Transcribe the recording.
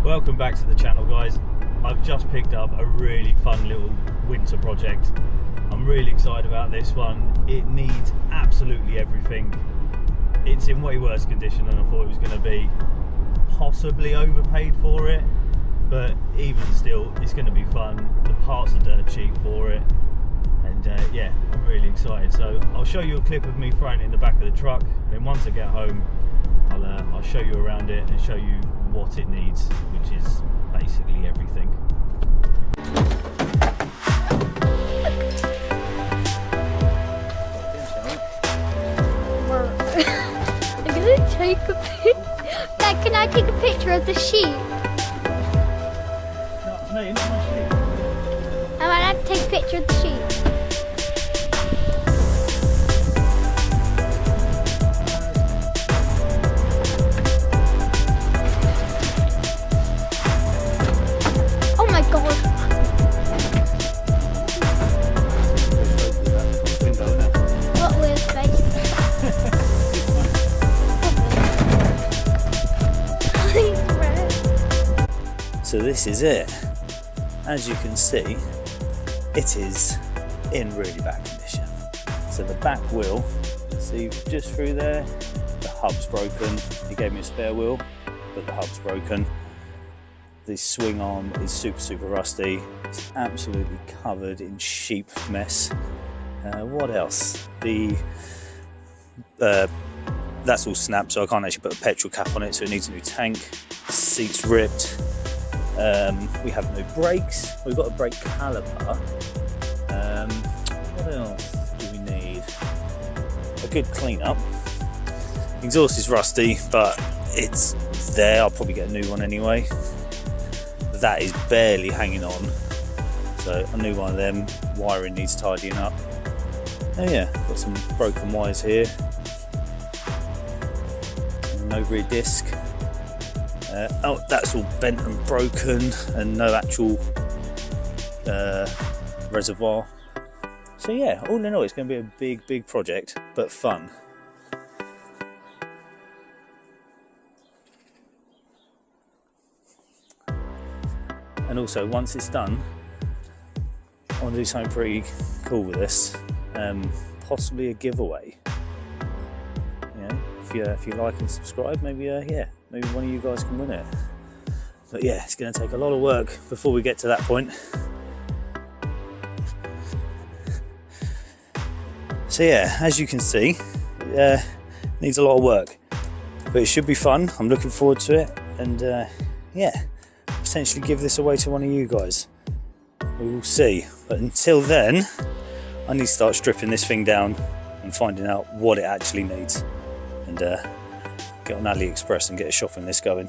Welcome back to the channel, guys. I've just picked up a really fun little winter project. I'm really excited about this one. It needs absolutely everything. It's in way worse condition than I thought it was going to be. Possibly overpaid for it, but even still, it's going to be fun. The parts are dirt cheap for it, and yeah, I'm really excited. So I'll show you a clip of me throwing it in the back of the truck, and then once I get home, I'll show you around it and show you what it needs, which is basically everything. I'm gonna take a picture. Dad, can I take a picture of the sheep? No, you're not my sheep. I might have to take a picture of the sheep. Oh my god. What weird space. So this is it. As you can see, it is in really bad condition. So the back wheel, see just through there, the hub's broken. He gave me a spare wheel, but the hub's broken. The swing arm is super rusty. It's absolutely covered in sheep mess. What else? That's all snapped, so I can't actually put a petrol cap on it, so it needs a new tank. Seat's ripped. We have no brakes. We've got a brake caliper. What else do we need? A good clean up. Exhaust is rusty, but it's there. I'll probably get a new one anyway. That is barely hanging on, so a new one of them. Wiring needs tidying up. Oh yeah, got some broken wires here. No rear disc. Oh, that's all bent and broken, and no actual reservoir. So yeah, all in all, it's going to be a big project, but fun. And also, once it's done, I want to do something pretty cool with this. Possibly a giveaway. You know, if you like and subscribe, maybe yeah, maybe one of you guys can win it. But yeah, it's going to take a lot of work before we get to that point. So yeah, as you can see, needs a lot of work, but it should be fun. I'm looking forward to it, and yeah, potentially give this away to one of you guys. We will see. But until then, I need to start stripping this thing down and finding out what it actually needs, and get on AliExpress and get a shopping list going.